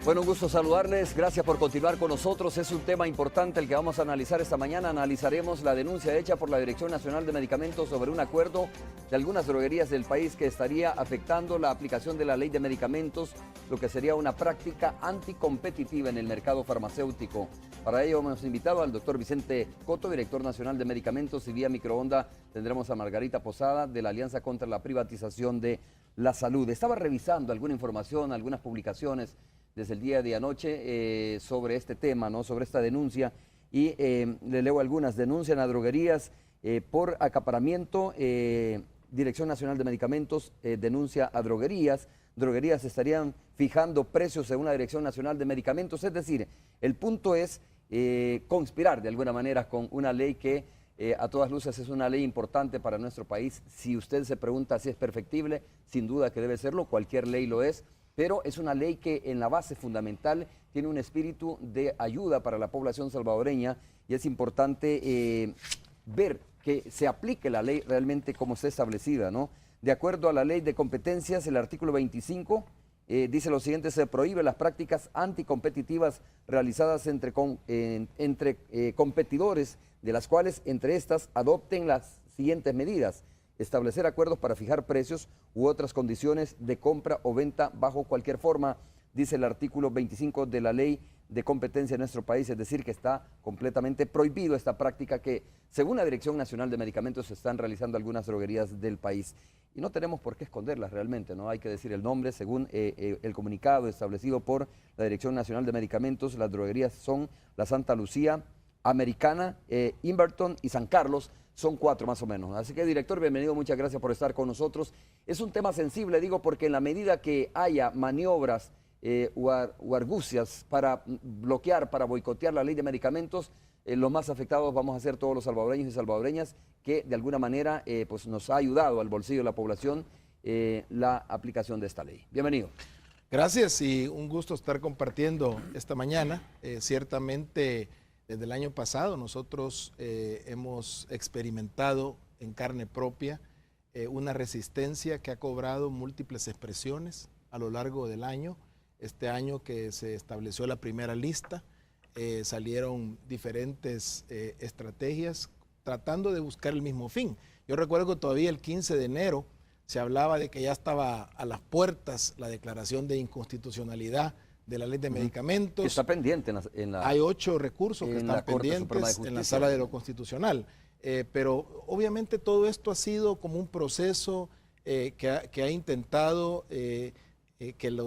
Bueno, un gusto saludarles. Gracias por continuar con nosotros. Es un tema importante el que vamos a analizar esta mañana. Analizaremos la denuncia hecha por la Dirección Nacional de Medicamentos sobre un acuerdo de algunas droguerías del país que estaría afectando la aplicación de la ley de medicamentos, lo que sería una práctica anticompetitiva en el mercado farmacéutico. Para ello hemos invitado al doctor Vicente Coto, director nacional de medicamentos, y vía microonda tendremos a Margarita Posada de la Alianza contra la Privatización de la Salud. Estaba revisando alguna información, algunas publicaciones desde el día de anoche sobre este tema, ¿no? Sobre esta denuncia, y le leo algunas. Denuncian a droguerías por acaparamiento. Dirección Nacional de Medicamentos denuncia a droguerías. Droguerías estarían fijando precios según la Dirección Nacional de Medicamentos. Es decir, el punto es conspirar de alguna manera con una ley que a todas luces es una ley importante para nuestro país. Si usted se pregunta si es perfectible, sin duda que debe serlo, cualquier ley lo es. Pero es una ley que en la base fundamental tiene un espíritu de ayuda para la población salvadoreña, y es importante ver que se aplique la ley realmente como está establecida, ¿no? De acuerdo a la ley de competencias, el artículo 25 dice lo siguiente: se prohíbe las prácticas anticompetitivas realizadas entre competidores, de las cuales entre estas adopten las siguientes medidas: establecer acuerdos para fijar precios u otras condiciones de compra o venta bajo cualquier forma, dice el artículo 25 de la ley de competencia de nuestro país. Es decir, que está completamente prohibido esta práctica que, según la Dirección Nacional de Medicamentos, se están realizando algunas droguerías del país. Y no tenemos por qué esconderlas realmente, ¿no? Hay que decir el nombre. Según el comunicado establecido por la Dirección Nacional de Medicamentos, las droguerías son la Santa Lucía, Americana, Inverton y San Carlos. Son 4 más o menos. Así que, director, bienvenido, muchas gracias por estar con nosotros. Es un tema sensible, digo, porque en la medida que haya maniobras o argucias para bloquear, para boicotear la ley de medicamentos, los más afectados vamos a ser todos los salvadoreños y salvadoreñas, que de alguna manera pues nos ha ayudado al bolsillo de la población la aplicación de esta ley. Bienvenido. Gracias, y un gusto estar compartiendo esta mañana. Ciertamente, desde el año pasado nosotros hemos experimentado en carne propia una resistencia que ha cobrado múltiples expresiones a lo largo del año. Este año que se estableció la primera lista, salieron diferentes estrategias tratando de buscar el mismo fin. Yo recuerdo que todavía el 15 de enero se hablaba de que ya estaba a las puertas la declaración de inconstitucionalidad de la ley de medicamentos. Que está pendiente en la... Hay 8 recursos que están pendientes en la Sala de lo Constitucional. Pero obviamente todo esto ha sido como un proceso que ha intentado que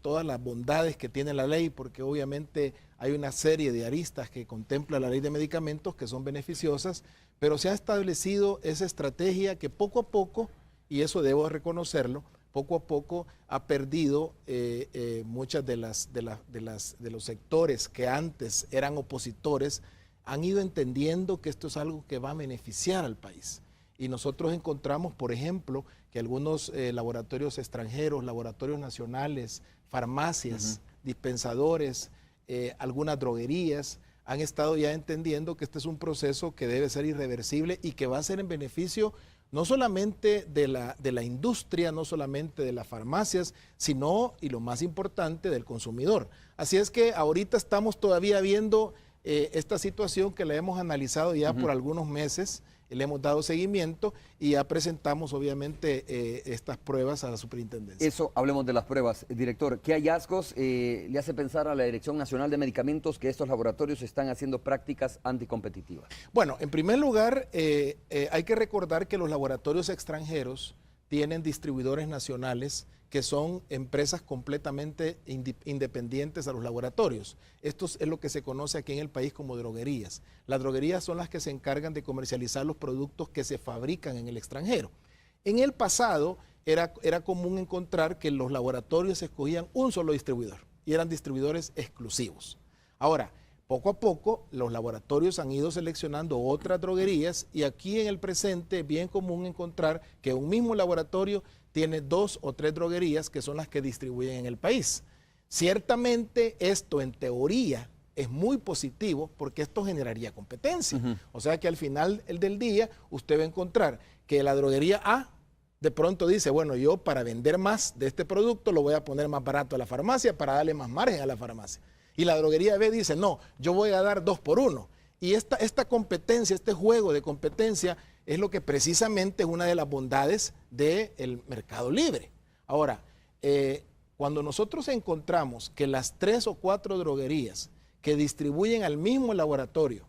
todas las bondades que tiene la ley, porque obviamente hay una serie de aristas que contempla la ley de medicamentos que son beneficiosas, pero se ha establecido esa estrategia que poco a poco, y eso debo reconocerlo, poco a poco ha perdido muchas de los sectores que antes eran opositores, han ido entendiendo que esto es algo que va a beneficiar al país. Y nosotros encontramos, por ejemplo, que algunos laboratorios extranjeros, laboratorios nacionales, farmacias, dispensadores, algunas droguerías, han estado ya entendiendo que este es un proceso que debe ser irreversible y que va a ser en beneficio no solamente de la industria, no solamente de las farmacias, sino, y lo más importante, del consumidor. Así es que ahorita estamos todavía viendo esta situación que la hemos analizado ya por algunos meses, le hemos dado seguimiento y ya presentamos obviamente estas pruebas a la superintendencia. Eso, hablemos de las pruebas. Director, ¿qué hallazgos le hace pensar a la Dirección Nacional de Medicamentos que estos laboratorios están haciendo prácticas anticompetitivas? Bueno, en primer lugar, hay que recordar que los laboratorios extranjeros tienen distribuidores nacionales que son empresas completamente independientes a los laboratorios. Esto es lo que se conoce aquí en el país como droguerías. Las droguerías son las que se encargan de comercializar los productos que se fabrican en el extranjero. En el pasado era común encontrar que los laboratorios escogían un solo distribuidor y eran distribuidores exclusivos. Ahora, poco a poco, los laboratorios han ido seleccionando otras droguerías y aquí en el presente es bien común encontrar que un mismo laboratorio tiene 2 o 3 droguerías que son las que distribuyen en el país. Ciertamente esto en teoría es muy positivo porque esto generaría competencia. O sea que al final del día usted va a encontrar que la droguería A de pronto dice, bueno, yo para vender más de este producto lo voy a poner más barato a la farmacia para darle más margen a la farmacia. Y la droguería B dice, no, yo voy a dar 2 por 1. Y esta competencia, este juego de competencia es lo que precisamente es una de las bondades del mercado libre. Ahora, cuando nosotros encontramos que las 3 o 4 droguerías que distribuyen al mismo laboratorio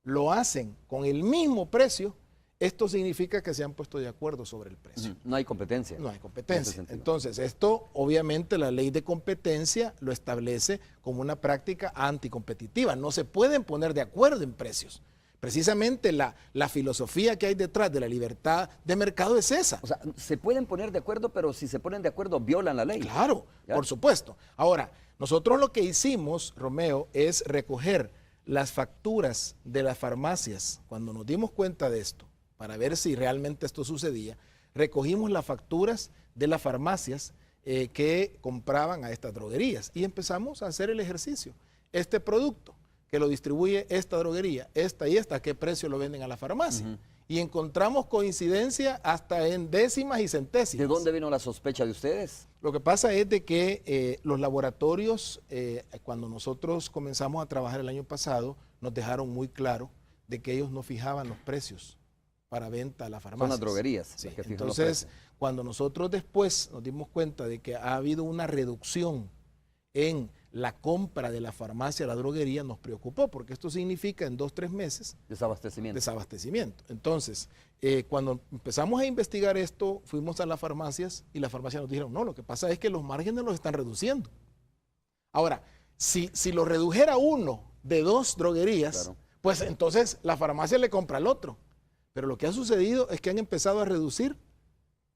lo hacen con el mismo precio, esto significa que se han puesto de acuerdo sobre el precio. No hay competencia. No hay competencia. Entonces, esto obviamente la ley de competencia lo establece como una práctica anticompetitiva. No se pueden poner de acuerdo en precios. Precisamente la filosofía que hay detrás de la libertad de mercado es esa. O sea, se pueden poner de acuerdo, pero si se ponen de acuerdo violan la ley. Claro, ¿ya? Por supuesto. Ahora, nosotros lo que hicimos, Romeo, es recoger las facturas de las farmacias. Cuando nos dimos cuenta de esto, para ver si realmente esto sucedía, recogimos las facturas de las farmacias que compraban a estas droguerías y empezamos a hacer el ejercicio. Este producto que lo distribuye esta droguería, esta y esta, ¿a qué precio lo venden a la farmacia? Y encontramos coincidencia hasta en décimas y centésimas. ¿De dónde vino la sospecha de ustedes? Lo que pasa es de que los laboratorios, cuando nosotros comenzamos a trabajar el año pasado, nos dejaron muy claro de que ellos no fijaban los precios para venta a la farmacia. Son las droguerías. Sí. Entonces, cuando nosotros después nos dimos cuenta de que ha habido una reducción en la compra de la farmacia a la droguería, nos preocupó, porque esto significa en 2 o 3 meses desabastecimiento. Entonces, cuando empezamos a investigar esto, fuimos a las farmacias y las farmacias nos dijeron, no, lo que pasa es que los márgenes los están reduciendo. Ahora, si lo redujera uno de 2 droguerías, claro, pues entonces la farmacia le compra al otro. Pero lo que ha sucedido es que han empezado a reducir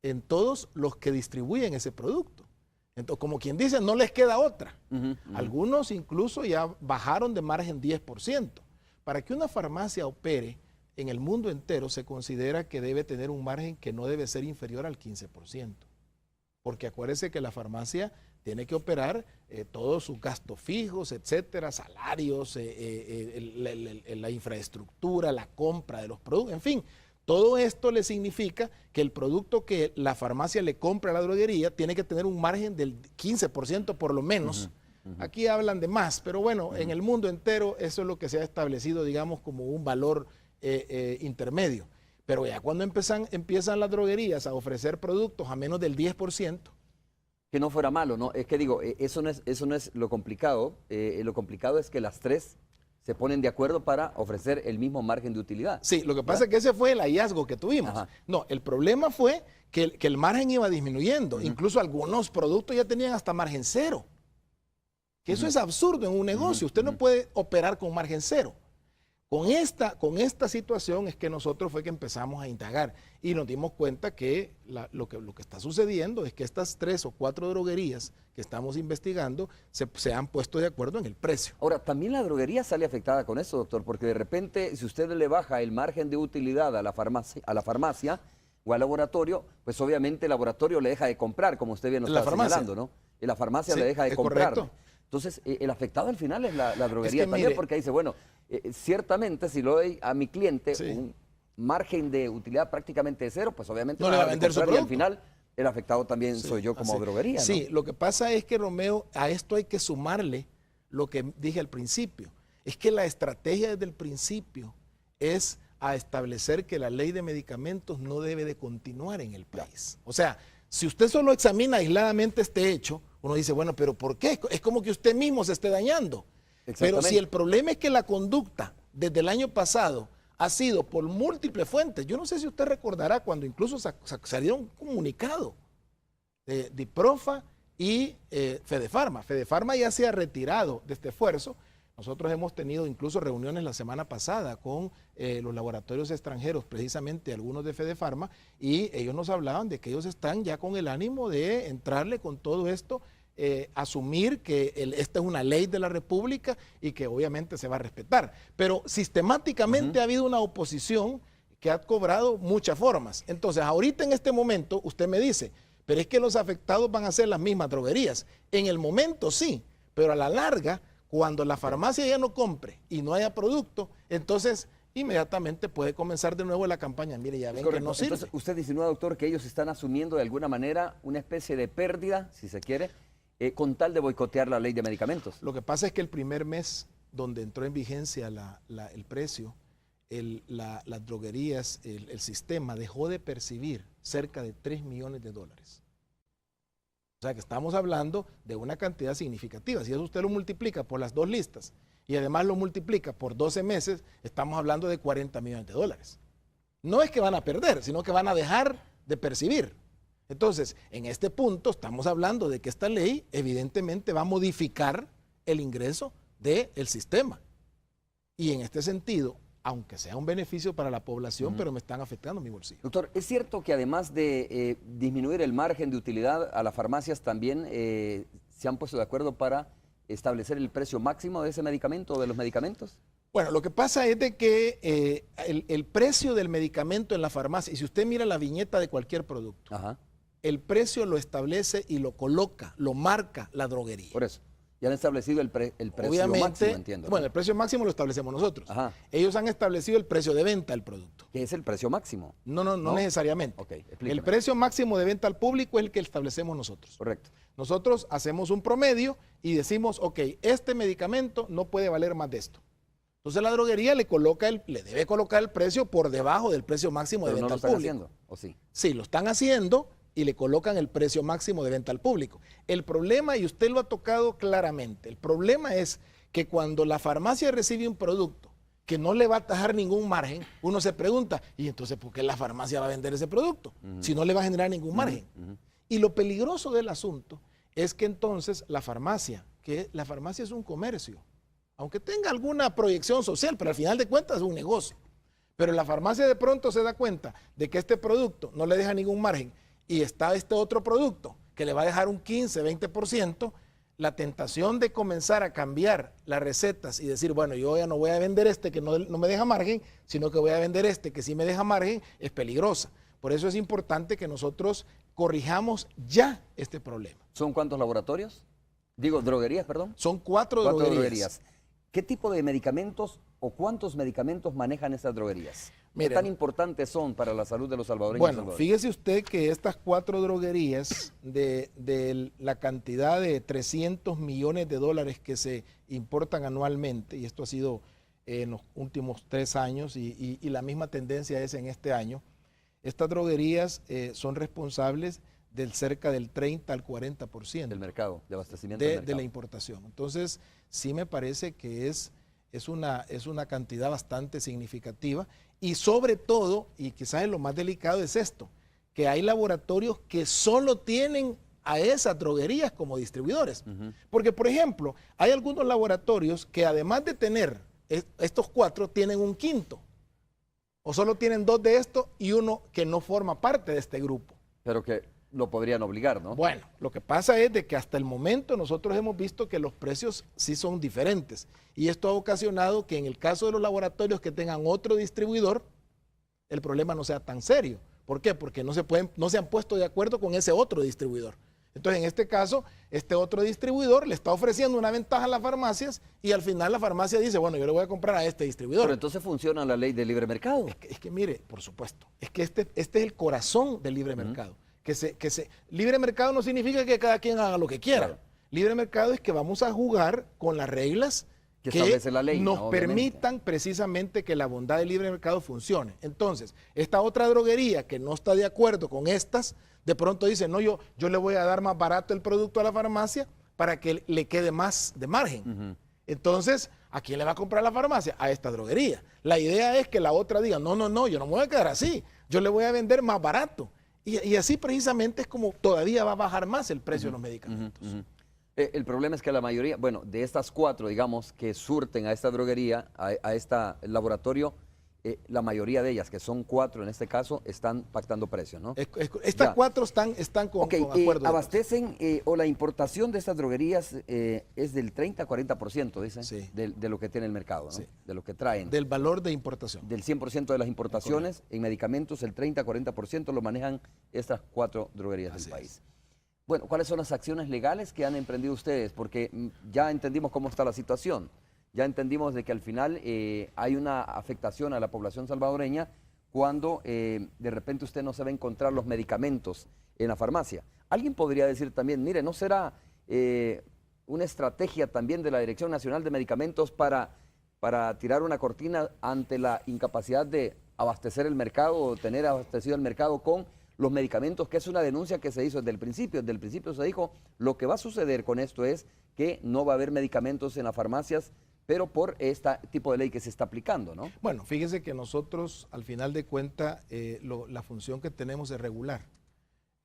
en todos los que distribuyen ese producto. Entonces, como quien dice, no les queda otra. Algunos incluso ya bajaron de margen 10%. Para que una farmacia opere en el mundo entero, se considera que debe tener un margen que no debe ser inferior al 15%. Porque acuérdese que la farmacia tiene que operar todos sus gastos fijos, etcétera, salarios, la infraestructura, la compra de los productos, en fin. Todo esto le significa que el producto que la farmacia le compra a la droguería tiene que tener un margen del 15% por lo menos. Aquí hablan de más, pero bueno, en el mundo entero eso es lo que se ha establecido, digamos, como un valor intermedio. Pero ya cuando empiezan las droguerías a ofrecer productos a menos del 10%. Que no fuera malo, ¿no? Es que digo, eso no es lo complicado. Lo complicado es que las 3 se ponen de acuerdo para ofrecer el mismo margen de utilidad. Sí, lo que pasa es que ese fue el hallazgo que tuvimos. Ajá. No, el problema fue que el margen iba disminuyendo. Incluso algunos productos ya tenían hasta margen cero. Que eso es absurdo en un negocio. Usted no puede operar con margen cero. Con esta situación es que nosotros fue que empezamos a indagar y nos dimos cuenta que lo que está sucediendo es que estas 3 o 4 droguerías que estamos investigando se han puesto de acuerdo en el precio. Ahora, también la droguería sale afectada con eso, doctor, porque de repente si usted le baja el margen de utilidad a la farmacia o al laboratorio, pues obviamente el laboratorio le deja de comprar, como usted bien lo está señalando, ¿no? Y la farmacia le deja de comprar. Correcto. Entonces, el afectado al final es la droguería también, mire, porque dice, bueno, ciertamente si lo doy a mi cliente un margen de utilidad prácticamente de 0, pues obviamente no le va a vender su producto. Y al final el afectado también soy yo como droguería, ¿no? Sí, lo que pasa es que, Romeo, a esto hay que sumarle lo que dije al principio. Es que la estrategia desde el principio es a establecer que la ley de medicamentos no debe de continuar en el país. O sea, si usted solo examina aisladamente este hecho, uno dice, bueno, pero ¿por qué? Es como que usted mismo se esté dañando. Pero si el problema es que la conducta desde el año pasado ha sido por múltiples fuentes, yo no sé si usted recordará cuando incluso salieron un comunicado de DIPROFA y Fedefarma. Fedefarma ya se ha retirado de este esfuerzo. Nosotros hemos tenido incluso reuniones la semana pasada con los laboratorios extranjeros, precisamente algunos de Fedefarma, y ellos nos hablaban de que ellos están ya con el ánimo de entrarle con todo esto, asumir que esta es una ley de la República y que obviamente se va a respetar. Pero sistemáticamente ha habido una oposición que ha cobrado muchas formas. Entonces, ahorita en este momento, usted me dice, pero es que los afectados van a ser las mismas droguerías. En el momento sí, pero a la larga, cuando la farmacia ya no compre y no haya producto, entonces inmediatamente puede comenzar de nuevo la campaña. Mire, ya ven que no sirve. Entonces, usted insinúa, doctor, que ellos están asumiendo de alguna manera una especie de pérdida, si se quiere, con tal de boicotear la ley de medicamentos. Lo que pasa es que el primer mes donde entró en vigencia el precio, las droguerías, el sistema dejó de percibir cerca de 3 millones de dólares. O sea que estamos hablando de una cantidad significativa. Si eso usted lo multiplica por las 2 listas y además lo multiplica por 12 meses, estamos hablando de 40 millones de dólares. No es que van a perder, sino que van a dejar de percibir. Entonces, en este punto estamos hablando de que esta ley evidentemente va a modificar el ingreso del sistema. Y en este sentido, aunque sea un beneficio para la población, pero me están afectando mi bolsillo. Doctor, ¿es cierto que además de disminuir el margen de utilidad a las farmacias también se han puesto de acuerdo para establecer el precio máximo de ese medicamento o de los medicamentos? Bueno, lo que pasa es de que el precio del medicamento en la farmacia, y si usted mira la viñeta de cualquier producto, el precio lo establece y lo coloca, lo marca la droguería. Por eso. Ya han establecido el precio máximo, entiendo. Bueno, el precio máximo lo establecemos nosotros. Ellos han establecido el precio de venta del producto. ¿Qué es el precio máximo? No necesariamente. Okay, el precio máximo de venta al público es el que establecemos nosotros. Correcto. Nosotros hacemos un promedio y decimos, ok, este medicamento no puede valer más de esto. Entonces la droguería le debe colocar el precio por debajo del precio máximo de venta al público. ¿Pero no lo están haciendo, o sí? Sí, lo están haciendo y le colocan el precio máximo de venta al público. El problema, y usted lo ha tocado claramente, el problema es que cuando la farmacia recibe un producto que no le va a tajar ningún margen, uno se pregunta, ¿y entonces por qué la farmacia va a vender ese producto? Si no le va a generar ningún margen. Y lo peligroso del asunto es que entonces la farmacia es un comercio, aunque tenga alguna proyección social, pero al final de cuentas es un negocio. Pero la farmacia de pronto se da cuenta de que este producto no le deja ningún margen y está este otro producto que le va a dejar un 15, 20%, la tentación de comenzar a cambiar las recetas y decir, bueno, yo ya no voy a vender este que no me deja margen, sino que voy a vender este que sí me deja margen, es peligrosa. Por eso es importante que nosotros corrijamos ya este problema. ¿Son cuántos laboratorios? Digo, droguerías, perdón. Son 4 droguerías. ¿Qué tipo de medicamentos o cuántos medicamentos manejan estas droguerías? Miren, ¿qué tan importantes son para la salud de los salvadoreños? Bueno, fíjese usted que estas 4 droguerías, de la cantidad de 300 millones de dólares que se importan anualmente, y esto ha sido en los últimos 3 años, y la misma tendencia es en este año, estas droguerías son responsables del cerca del 30 al 40% del mercado, de abastecimiento del mercado. De la importación. Entonces, sí me parece que es una cantidad bastante significativa y sobre todo, y quizás lo más delicado es esto, que hay laboratorios que solo tienen a esas droguerías como distribuidores. Porque, por ejemplo, hay algunos laboratorios que además de tener estos 4, tienen un quinto. O solo tienen 2 de estos y uno que no forma parte de este grupo. Pero que lo podrían obligar, ¿no? Bueno, lo que pasa es de que hasta el momento nosotros hemos visto que los precios sí son diferentes. Y esto ha ocasionado que en el caso de los laboratorios que tengan otro distribuidor, el problema no sea tan serio. ¿Por qué? Porque no se han puesto de acuerdo con ese otro distribuidor. Entonces, en este caso, este otro distribuidor le está ofreciendo una ventaja a las farmacias y al final la farmacia dice, bueno, yo le voy a comprar a este distribuidor. Pero entonces funciona la ley del libre mercado. Es que mire, por supuesto, es que este es el corazón del libre mercado. Libre mercado no significa que cada quien haga lo que quiera. Claro. Libre mercado es que vamos a jugar con las reglas que establece la ley, nos permitan precisamente que la bondad del libre mercado funcione. Entonces, esta otra droguería que no está de acuerdo con estas, de pronto dice, no, yo le voy a dar más barato el producto a la farmacia para que le quede más de margen. Entonces, ¿a quién le va a comprar la farmacia? A esta droguería. La idea es que la otra diga, no, yo no me voy a quedar así, yo le voy a vender más barato. Y así precisamente es como todavía va a bajar más el precio de los medicamentos. El problema es que la mayoría, bueno, de estas 4, digamos, que surten a esta droguería, a este laboratorio, la mayoría de ellas, que son 4 en este caso, están pactando precios, ¿no? Estas 4 están con acuerdo. Abastecen, o la importación de estas droguerías es del 30 a 40%, dicen, sí, de lo que tiene el mercado, ¿no? Sí. De lo que traen. Del valor de importación. Del 100% de las importaciones en medicamentos, el 30 a 40% lo manejan estas 4 droguerías del país. Bueno, ¿cuáles son las acciones legales que han emprendido ustedes? Porque ya entendimos cómo está la situación. ya entendimos de que al final hay una afectación a la población salvadoreña cuando de repente usted no se va a encontrar los medicamentos en la farmacia. Alguien podría decir también, mire, ¿no será una estrategia también de la Dirección Nacional de Medicamentos para tirar una cortina ante la incapacidad de abastecer el mercado o tener abastecido el mercado con los medicamentos, que es una denuncia que se hizo desde el principio? Desde el principio se dijo, lo que va a suceder con esto es que no va a haber medicamentos en las farmacias, pero por este tipo de ley que se está aplicando, ¿no? Bueno, fíjese que nosotros, al final de cuentas, la función que tenemos es regular.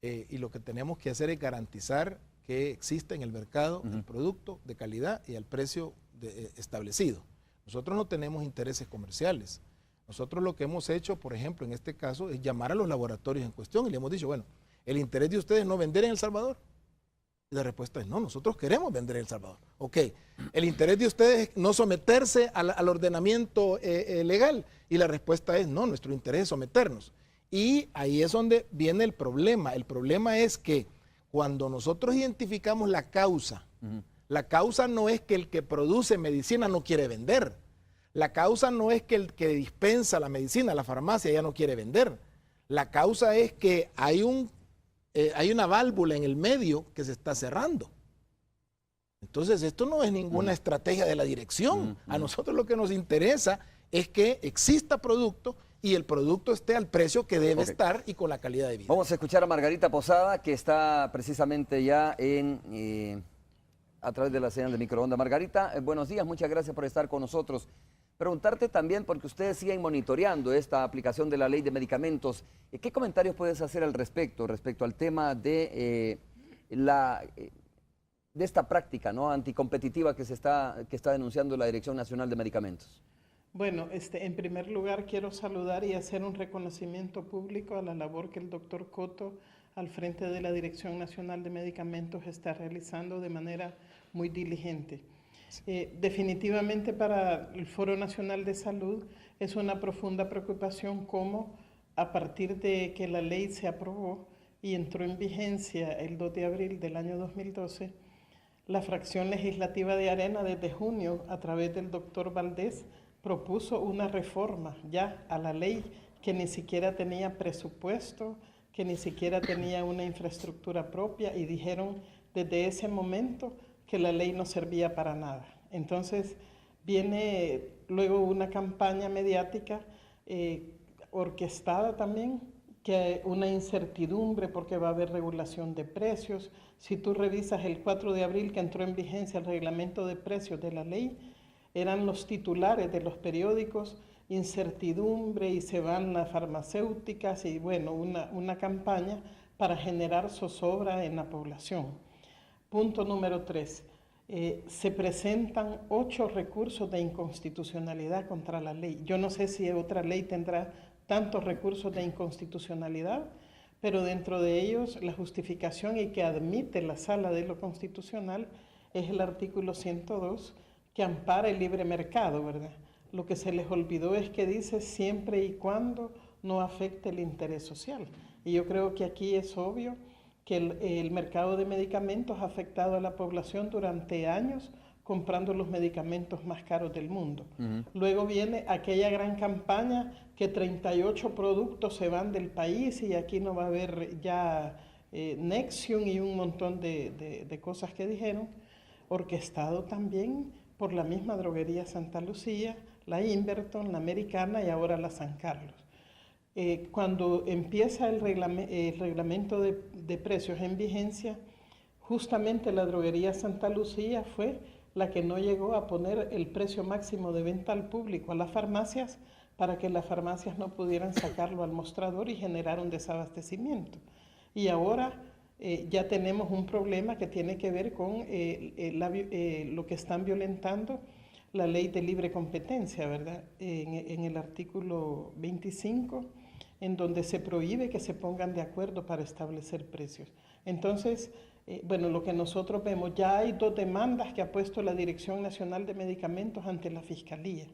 Y lo que tenemos que hacer es garantizar que exista en el mercado el producto de calidad y al precio establecido. Nosotros no tenemos intereses comerciales. Nosotros lo que hemos hecho, por ejemplo, en este caso, es llamar a los laboratorios en cuestión y le hemos dicho, bueno, ¿el interés de ustedes es no vender en El Salvador? Y la respuesta es no, nosotros queremos vender en El Salvador. Ok, ¿el interés de ustedes es no someterse al ordenamiento legal? Y la respuesta es no, nuestro interés es someternos. Y ahí es donde viene el problema. El problema es que cuando nosotros identificamos la causa no es que el que produce medicina no quiere vender. La causa no es que el que dispensa la medicina, la farmacia, ya no quiere vender. La causa es que hay una válvula en el medio que se está cerrando. Entonces, esto no es ninguna estrategia de la dirección. A nosotros lo que nos interesa es que exista producto y el producto esté al precio que debe estar y con la calidad de vida. Vamos a escuchar a Margarita Posada, que está precisamente ya a través de la señal de microondas. Margarita, buenos días, muchas gracias por estar con nosotros. Preguntarte también, porque ustedes siguen monitoreando esta aplicación de la ley de medicamentos, ¿qué comentarios puedes hacer al respecto al tema de esta práctica, ¿no?, anticompetitiva que está denunciando la Dirección Nacional de Medicamentos? Bueno, en primer lugar quiero saludar y hacer un reconocimiento público a la labor que el doctor Coto al frente de la Dirección Nacional de Medicamentos está realizando de manera muy diligente. Definitivamente para el Foro Nacional de Salud es una profunda preocupación cómo a partir de que la ley se aprobó y entró en vigencia el 2 de abril del año 2012, la fracción legislativa de Arena desde junio a través del doctor Valdés propuso una reforma ya a la ley que ni siquiera tenía presupuesto, que ni siquiera tenía una infraestructura propia y dijeron desde ese momento que la ley no servía para nada. Entonces viene luego una campaña mediática orquestada también, que una incertidumbre porque va a haber regulación de precios. Si tú revisas el 4 de abril que entró en vigencia el reglamento de precios de la ley, eran los titulares de los periódicos, incertidumbre y se van las farmacéuticas y bueno, una campaña para generar zozobra en la población. Punto número 3. Se presentan 8 recursos de inconstitucionalidad contra la ley. Yo no sé si otra ley tendrá tantos recursos de inconstitucionalidad, pero dentro de ellos la justificación y que admite la Sala de lo Constitucional es el artículo 102 que ampara el libre mercado, ¿verdad? Lo que se les olvidó es que dice siempre y cuando no afecte el interés social. Y yo creo que aquí es obvio que el mercado de medicamentos ha afectado a la población durante años comprando los medicamentos más caros del mundo. Luego viene aquella gran campaña que 38 productos se van del país y aquí no va a haber ya Nexium y un montón de cosas que dijeron, orquestado también por la misma droguería Santa Lucía, la Inverton, la Americana y ahora la San Carlos. Cuando empieza el reglamento de precios en vigencia, justamente la droguería Santa Lucía fue la que no llegó a poner el precio máximo de venta al público, a las farmacias, para que las farmacias no pudieran sacarlo al mostrador y generar un desabastecimiento. Y ahora ya tenemos un problema que tiene que ver con lo que están violentando la ley de libre competencia, ¿verdad? En el artículo 25, en donde se prohíbe que se pongan de acuerdo para establecer precios. Entonces, bueno, lo que nosotros vemos, ya hay 2 demandas que ha puesto la Dirección Nacional de Medicamentos ante la Fiscalía.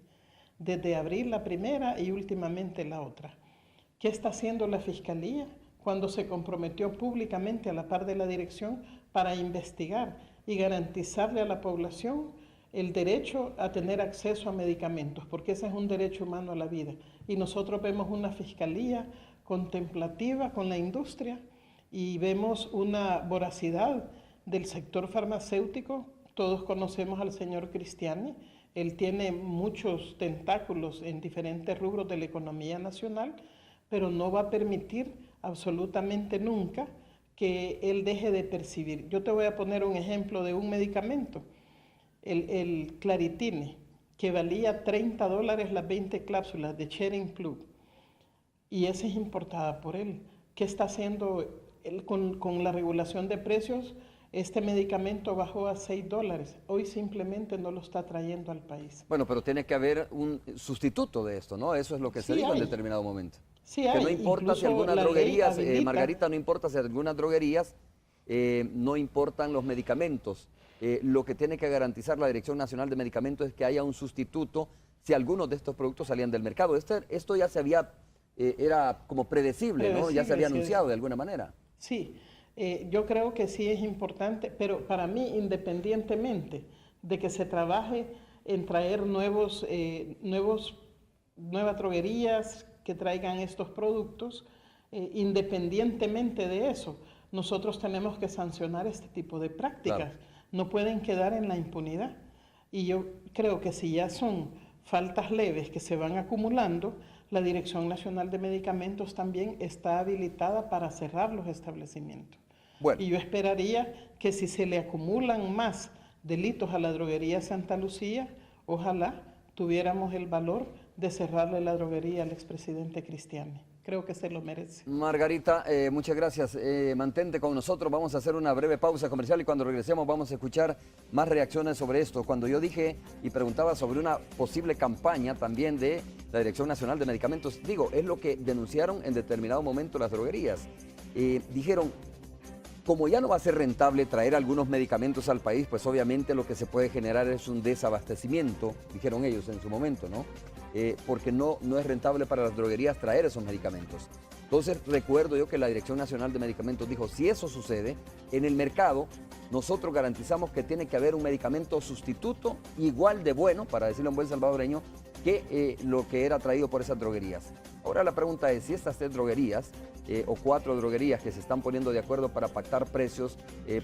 Desde abril la primera y últimamente la otra. ¿Qué está haciendo la Fiscalía? Cuando se comprometió públicamente a la par de la dirección para investigar y garantizarle a la población el derecho a tener acceso a medicamentos, porque ese es un derecho humano a la vida. Y nosotros vemos una fiscalía contemplativa con la industria y vemos una voracidad del sector farmacéutico. Todos conocemos al señor Cristiani, él tiene muchos tentáculos en diferentes rubros de la economía nacional, pero no va a permitir absolutamente nunca que él deje de percibir. Yo te voy a poner un ejemplo de un medicamento, el Claritine, que valía $30 las 20 cápsulas de Sharing Plug, y esa es importada por él. ¿Qué está haciendo él con la regulación de precios? Este medicamento bajó a $6. Hoy simplemente no lo está trayendo al país. Bueno, pero tiene que haber un sustituto de esto, ¿no? Eso es lo que se dijo en determinado momento. Sí, que no importa si algunas droguerías, Margarita, no importa si algunas droguerías no importan los medicamentos. Lo que tiene que garantizar la Dirección Nacional de Medicamentos es que haya un sustituto si algunos de estos productos salían del mercado. Esto ya se había, era como predecible, ¿no? Ya se había anunciado de alguna manera. Sí. Yo creo que sí es importante, pero para mí, independientemente de que se trabaje en traer nuevas droguerías que traigan estos productos, independientemente de eso, nosotros tenemos que sancionar este tipo de prácticas. Claro. No pueden quedar en la impunidad. Y yo creo que si ya son faltas leves que se van acumulando, la Dirección Nacional de Medicamentos también está habilitada para cerrar los establecimientos. Bueno. Y yo esperaría que si se le acumulan más delitos a la droguería Santa Lucía, ojalá tuviéramos el valor de cerrarle la droguería al expresidente Cristiani. Creo que se lo merece. Margarita, muchas gracias. Mantente con nosotros. Vamos a hacer una breve pausa comercial y cuando regresemos vamos a escuchar más reacciones sobre esto. Cuando yo dije y preguntaba sobre una posible campaña también de la Dirección Nacional de Medicamentos, digo, es lo que denunciaron en determinado momento las droguerías. Dijeron, como ya no va a ser rentable traer algunos medicamentos al país, pues obviamente lo que se puede generar es un desabastecimiento, dijeron ellos en su momento, ¿no? Porque no es rentable para las droguerías traer esos medicamentos. Entonces recuerdo yo que la Dirección Nacional de Medicamentos dijo, si eso sucede, en el mercado nosotros garantizamos que tiene que haber un medicamento sustituto igual de bueno, para decirlo en buen salvadoreño, que lo que era traído por esas droguerías. Ahora la pregunta es, si estas 3 droguerías o 4 droguerías que se están poniendo de acuerdo para pactar precios,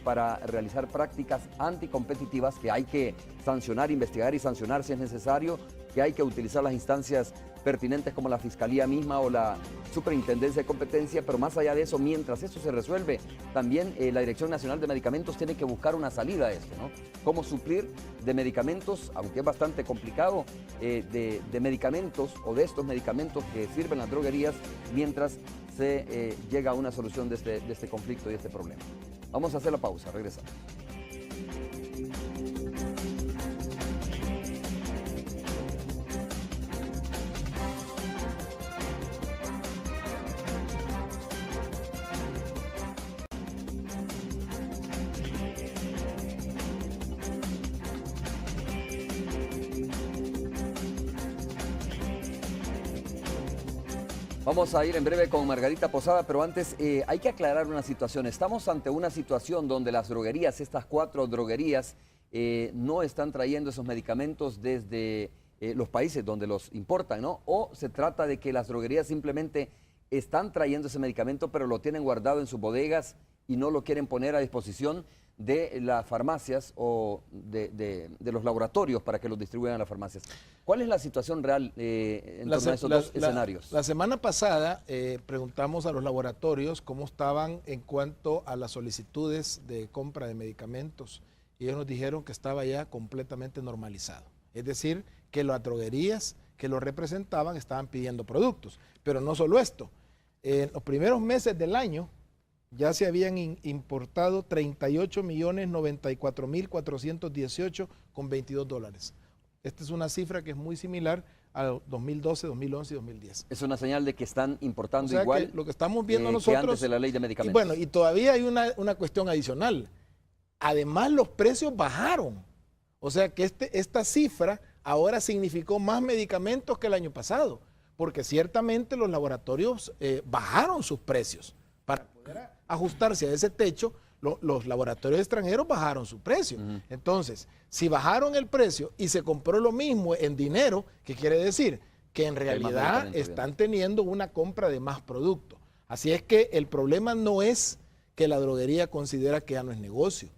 para realizar prácticas anticompetitivas que hay que sancionar, investigar y sancionar si es necesario, que hay que utilizar las instancias pertinentes como la Fiscalía misma o la Superintendencia de Competencia, pero más allá de eso, mientras eso se resuelve, también la Dirección Nacional de Medicamentos tiene que buscar una salida a esto, ¿no? Cómo suplir de medicamentos, aunque es bastante complicado, de medicamentos o de estos medicamentos que sirven las droguerías mientras se llega a una solución de este conflicto y de este problema. Vamos a hacer la pausa, regresamos. Vamos a ir en breve con Margarita Posada, pero antes hay que aclarar una situación. Estamos ante una situación donde las droguerías, estas 4 droguerías, no están trayendo esos medicamentos desde los países donde los importan, ¿no? O se trata de que las droguerías simplemente están trayendo ese medicamento, pero lo tienen guardado en sus bodegas y no lo quieren poner a disposición de las farmacias o de los laboratorios para que los distribuyan a las farmacias. ¿Cuál es la situación real en torno a esos dos escenarios? La semana pasada preguntamos a los laboratorios cómo estaban en cuanto a las solicitudes de compra de medicamentos y ellos nos dijeron que estaba ya completamente normalizado. Es decir, que las droguerías que lo representaban estaban pidiendo productos. Pero no solo esto, en los primeros meses del año ya se habían importado 38.094.418 con $22. Esta es una cifra que es muy similar a 2012, 2011 y 2010. Es una señal de que están importando igual que lo que estamos viendo nosotros, que antes de la ley de medicamentos. Y bueno, y todavía hay una cuestión adicional. Además, los precios bajaron. O sea que esta cifra ahora significó más medicamentos que el año pasado, porque ciertamente los laboratorios bajaron sus precios para poder ajustarse a ese techo, los laboratorios extranjeros bajaron su precio. Entonces, si bajaron el precio y se compró lo mismo en dinero, ¿qué quiere decir? Que en realidad están teniendo una compra de más producto. Así es que el problema no es que la droguería considera que ya no es negocio.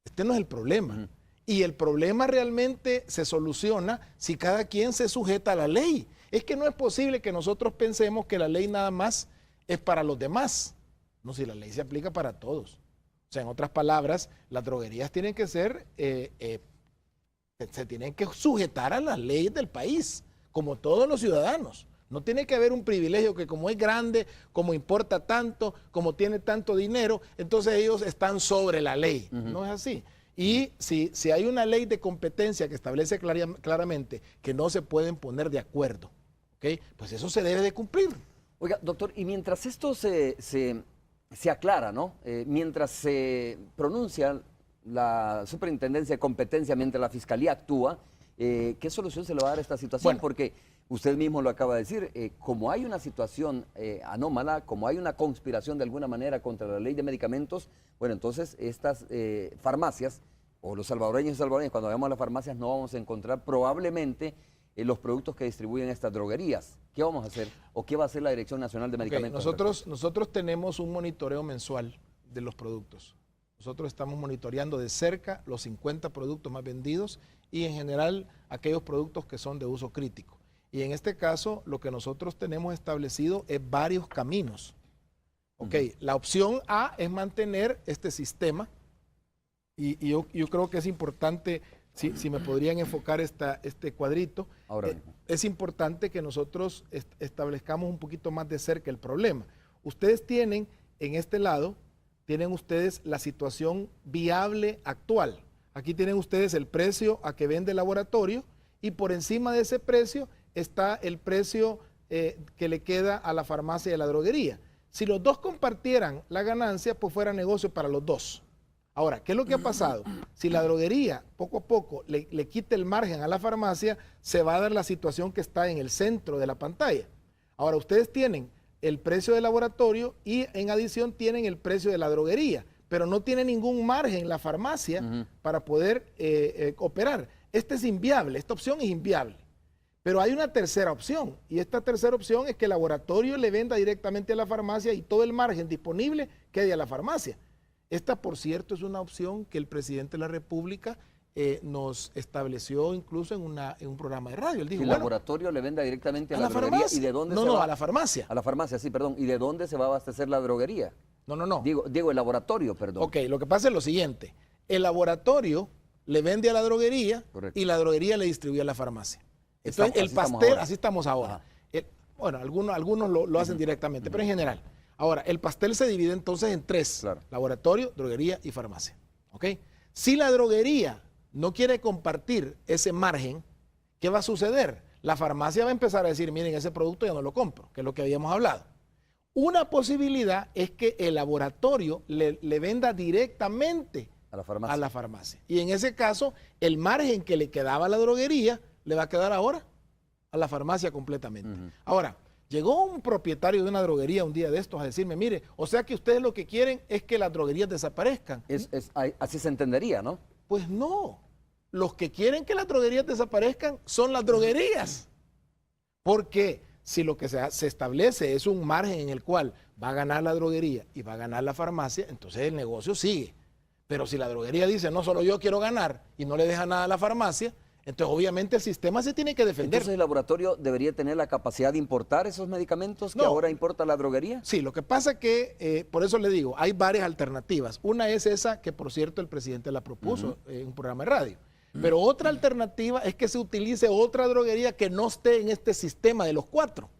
Este no es el problema. Y el problema realmente se soluciona si cada quien se sujeta a la ley. Es que no es posible que nosotros pensemos que la ley nada más es para los demás. No, si la ley se aplica para todos. O sea, en otras palabras, las droguerías tienen que ser, se tienen que sujetar a las leyes del país, como todos los ciudadanos. No tiene que haber un privilegio que como es grande, como importa tanto, como tiene tanto dinero, entonces ellos están sobre la ley. No es así. Y si hay una ley de competencia que establece claramente que no se pueden poner de acuerdo, ¿okay? Pues eso se debe de cumplir. Oiga, doctor, y mientras esto se aclara, ¿no? Mientras se pronuncia la Superintendencia de Competencia, mientras la Fiscalía actúa, ¿qué solución se le va a dar a esta situación? Bueno, porque usted mismo lo acaba de decir, como hay una situación anómala, como hay una conspiración de alguna manera contra la ley de medicamentos, bueno, entonces estas farmacias, o los salvadoreños y salvadoreñas, cuando vayamos a las farmacias no vamos a encontrar probablemente los productos que distribuyen estas droguerías. ¿Qué vamos a hacer? ¿O qué va a hacer la Dirección Nacional de Medicamentos? Nosotros tenemos un monitoreo mensual de los productos. Nosotros estamos monitoreando de cerca los 50 productos más vendidos y en general aquellos productos que son de uso crítico. Y en este caso lo que nosotros tenemos establecido es varios caminos. La opción A es mantener este sistema y yo creo que es importante, si me podrían enfocar este cuadrito, es importante que nosotros establezcamos un poquito más de cerca el problema. Ustedes tienen en este lado, tienen ustedes la situación viable actual. Aquí tienen ustedes el precio a que vende el laboratorio y por encima de ese precio está el precio que le queda a la farmacia y a la droguería. Si los dos compartieran la ganancia, pues fuera negocio para los dos. Ahora, ¿qué es lo que ha pasado? Si la droguería poco a poco le quita el margen a la farmacia, se va a dar la situación que está en el centro de la pantalla. Ahora, ustedes tienen el precio del laboratorio y en adición tienen el precio de la droguería, pero no tiene ningún margen la farmacia para poder operar. Este es inviable, esta opción es inviable. Pero hay una tercera opción y esta tercera opción es que el laboratorio le venda directamente a la farmacia y todo el margen disponible quede a la farmacia. Esta, por cierto, es una opción que el presidente de la República nos estableció incluso en un programa de radio. Él dijo, el laboratorio le venda directamente a la droguería. Farmacia. ¿Y de dónde a la farmacia. A la farmacia, sí, perdón. ¿Y de dónde se va a abastecer la droguería? No. Digo, el laboratorio, perdón. Ok, lo que pasa es lo siguiente. El laboratorio le vende a la droguería. Correcto. Y la droguería le distribuye a la farmacia. Entonces, el pastel, así estamos ahora. Bueno, algunos lo hacen directamente, pero en general. Ahora, el pastel se divide entonces en tres. Claro. Laboratorio, droguería y farmacia. ¿Ok? Si la droguería no quiere compartir ese margen, ¿qué va a suceder? La farmacia va a empezar a decir, miren, ese producto ya no lo compro, que es lo que habíamos hablado. Una posibilidad es que el laboratorio le venda directamente a la farmacia. Y en ese caso, el margen que le quedaba a la droguería le va a quedar ahora a la farmacia completamente. Ahora, llegó un propietario de una droguería un día de estos a decirme, mire, o sea que ustedes lo que quieren es que las droguerías desaparezcan. Así se entendería, ¿no? Pues no. Los que quieren que las droguerías desaparezcan son las droguerías. Porque si lo que se establece es un margen en el cual va a ganar la droguería y va a ganar la farmacia, entonces el negocio sigue. Pero si la droguería dice, no, solo yo quiero ganar y no le deja nada a la farmacia, entonces obviamente el sistema se tiene que defender. Entonces el laboratorio debería tener la capacidad de importar esos medicamentos que ahora importa la droguería. Sí, lo que pasa que, por eso le digo, hay varias alternativas. Una es esa que, por cierto, el presidente la propuso en un programa de radio. Pero otra alternativa es que se utilice otra droguería que no esté en este sistema de los cuatro.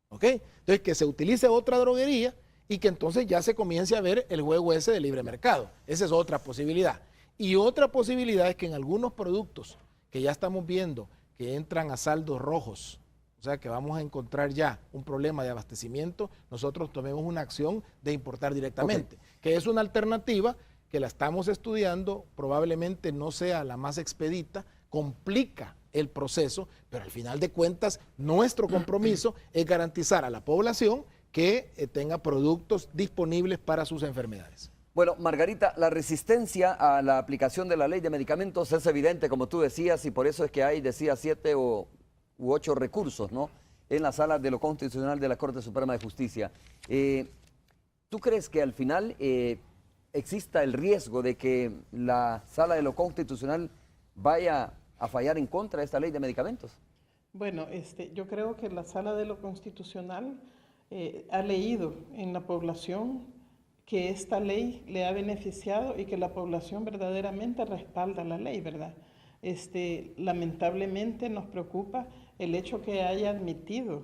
¿Ok? Entonces que se utilice otra droguería y que entonces ya se comience a ver el juego ese de libre mercado. Esa es otra posibilidad. Y otra posibilidad es que en algunos productos que ya estamos viendo que entran a saldos rojos, o sea que vamos a encontrar ya un problema de abastecimiento, nosotros tomemos una acción de importar directamente, que es una alternativa que la estamos estudiando, probablemente no sea la más expedita, complica el proceso, pero al final de cuentas nuestro compromiso es garantizar a la población que tenga productos disponibles para sus enfermedades. Bueno, Margarita, la resistencia a la aplicación de la ley de medicamentos es evidente, como tú decías, y por eso es que hay, decía, 7 u 8 recursos, ¿no?, en la sala de lo constitucional de la Corte Suprema de Justicia. ¿Tú crees que al final exista el riesgo de que la sala de lo constitucional vaya a fallar en contra de esta ley de medicamentos? Bueno, yo creo que la sala de lo constitucional ha leído en la población que esta ley le ha beneficiado y que la población verdaderamente respalda la ley, ¿verdad? Lamentablemente nos preocupa el hecho que haya admitido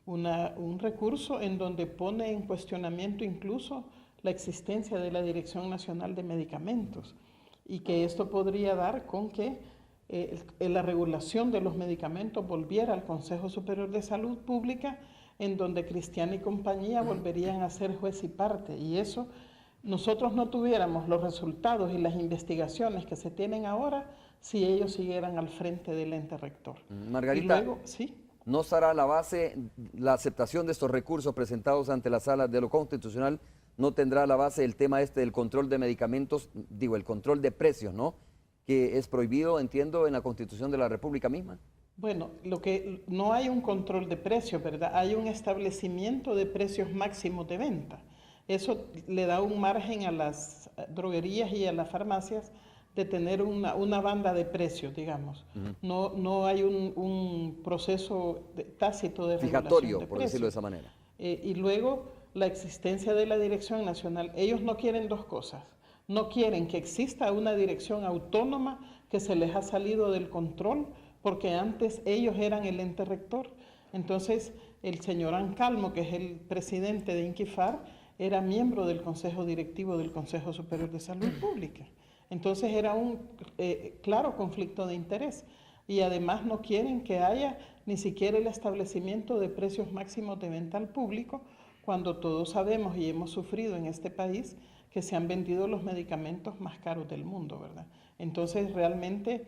un recurso en donde pone en cuestionamiento incluso la existencia de la Dirección Nacional de Medicamentos, y que esto podría dar con que la regulación de los medicamentos volviera al Consejo Superior de Salud Pública, en donde Cristiana y compañía volverían a ser juez y parte, y eso, nosotros no tuviéramos los resultados y las investigaciones que se tienen ahora si ellos siguieran al frente del ente rector. Margarita, y luego, ¿sí? ¿No será la base, la aceptación de estos recursos presentados ante la sala de lo constitucional, no tendrá la base el tema del control de medicamentos, digo, el control de precios, ¿no?, que es prohibido, entiendo, en la Constitución de la República misma? Bueno, no hay un control de precios, ¿verdad? Hay un establecimiento de precios máximos de venta. Eso le da un margen a las droguerías y a las farmacias de tener una banda de precios, digamos. No hay un proceso tácito de fijatorio, de por precios. decirlo de esa manera. Y luego, la existencia de la Dirección Nacional. Ellos no quieren dos cosas. No quieren que exista una dirección autónoma que se les ha salido del control, porque antes ellos eran el ente rector. Entonces, el señor Ancalmo, que es el presidente de INCIFAR, era miembro del Consejo Directivo del Consejo Superior de Salud Pública. Entonces, era un claro conflicto de interés. Y además no quieren que haya ni siquiera el establecimiento de precios máximos de venta al público, cuando todos sabemos y hemos sufrido en este país que se han vendido los medicamentos más caros del mundo, ¿verdad? Entonces, realmente,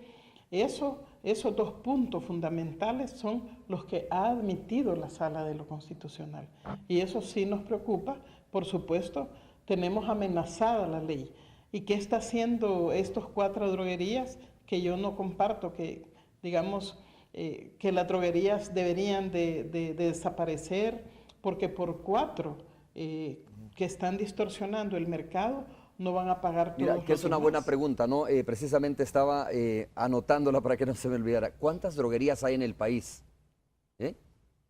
esos dos puntos fundamentales son los que ha admitido la Sala de lo Constitucional. Y eso sí nos preocupa. Por supuesto, tenemos amenazada la ley. ¿Y qué está haciendo estos 4 droguerías que yo no comparto? Que, digamos, que las droguerías deberían de desaparecer, porque por 4 que están distorsionando el mercado, no van a pagar todos. Mira, que es una buena pregunta, ¿no? Precisamente estaba anotándola para que no se me olvidara. ¿Cuántas droguerías hay en el país?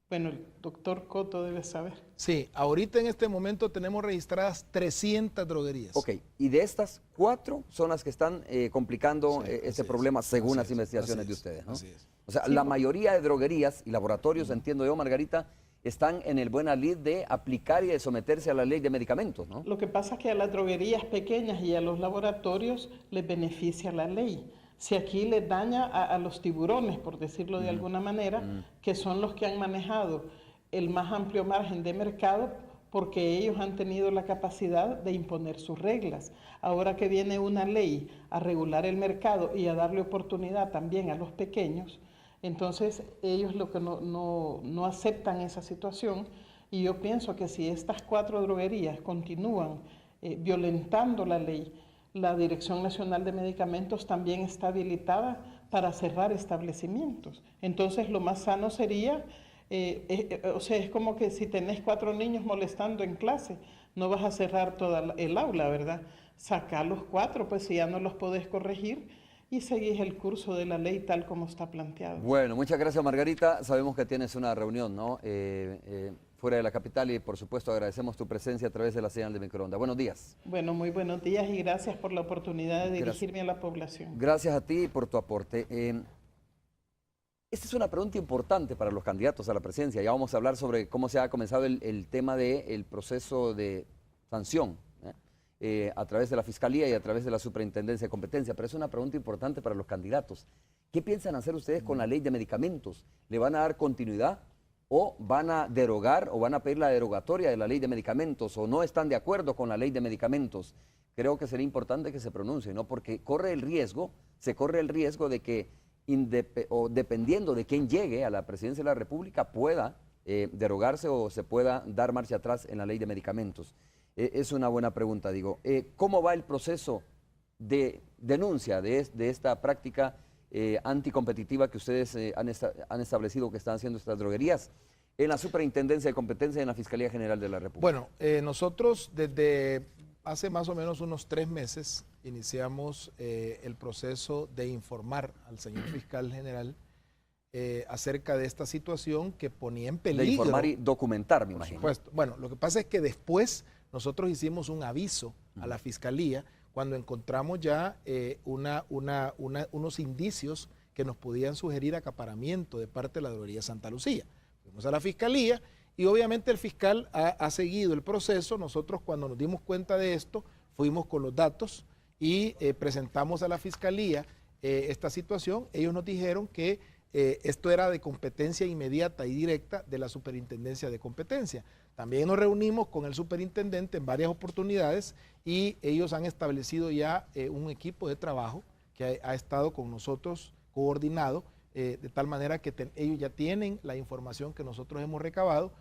Bueno, el doctor Coto debe saber. Sí, ahorita en este momento tenemos registradas 300 droguerías. Ok, y de estas 4 son las que están complicando ese problema según las investigaciones de ustedes, ¿no? Así es. O sea, Sí, la mayoría de droguerías y laboratorios, entiendo yo, Margarita, están en el buen lid de aplicar y de someterse a la ley de medicamentos, ¿no? Lo que pasa es que a las droguerías pequeñas y a los laboratorios les beneficia la ley. Si aquí les daña a los tiburones, por decirlo de alguna manera, que son los que han manejado el más amplio margen de mercado, porque ellos han tenido la capacidad de imponer sus reglas. Ahora que viene una ley a regular el mercado y a darle oportunidad también a los pequeños, entonces ellos lo que no aceptan esa situación, y yo pienso que si estas 4 droguerías continúan violentando la ley, la Dirección Nacional de Medicamentos también está habilitada para cerrar establecimientos. Entonces lo más sano sería, o sea, es como que si tenés 4 niños molestando en clase, no vas a cerrar toda el aula, ¿verdad? Sacá los 4, pues si ya no los podés corregir, y seguís el curso de la ley tal como está planteado. Bueno, muchas gracias, Margarita. Sabemos que tienes una reunión, ¿no? Fuera de la capital, y por supuesto agradecemos tu presencia a través de la señal de microondas. Buenos días. Bueno, muy buenos días y gracias por la oportunidad de dirigirme a la población. Gracias a ti por tu aporte. Esta es una pregunta importante para los candidatos a la presidencia. Ya vamos a hablar sobre cómo se ha comenzado el tema del proceso de sanción a través de la Fiscalía y a través de la Superintendencia de Competencia, pero es una pregunta importante para los candidatos. ¿Qué piensan hacer ustedes con la ley de medicamentos? ¿Le van a dar continuidad o van a derogar o van a pedir la derogatoria de la ley de medicamentos o no están de acuerdo con la ley de medicamentos? Creo que sería importante que se pronuncie, ¿no? Porque se corre el riesgo de que, dependiendo de quién llegue a la presidencia de la República, pueda derogarse o se pueda dar marcha atrás en la ley de medicamentos. Es una buena pregunta, digo. ¿Cómo va el proceso de denuncia de esta práctica anticompetitiva que ustedes han establecido que están haciendo estas droguerías en la Superintendencia de Competencia y en la Fiscalía General de la República? Bueno, nosotros desde hace más o menos unos 3 meses iniciamos el proceso de informar al señor fiscal general acerca de esta situación que ponía en peligro. De informar y documentar, me imagino. Por supuesto. Bueno, lo que pasa es que después nosotros hicimos un aviso a la Fiscalía cuando encontramos ya unos indicios que nos podían sugerir acaparamiento de parte de la droguería Santa Lucía. Fuimos a la Fiscalía y obviamente el fiscal ha seguido el proceso. Nosotros cuando nos dimos cuenta de esto, fuimos con los datos y presentamos a la Fiscalía esta situación. Ellos nos dijeron que esto era de competencia inmediata y directa de la Superintendencia de Competencia. También nos reunimos con el superintendente en varias oportunidades y ellos han establecido ya un equipo de trabajo que ha estado con nosotros coordinado, de tal manera que ellos ya tienen la información que nosotros hemos recabado.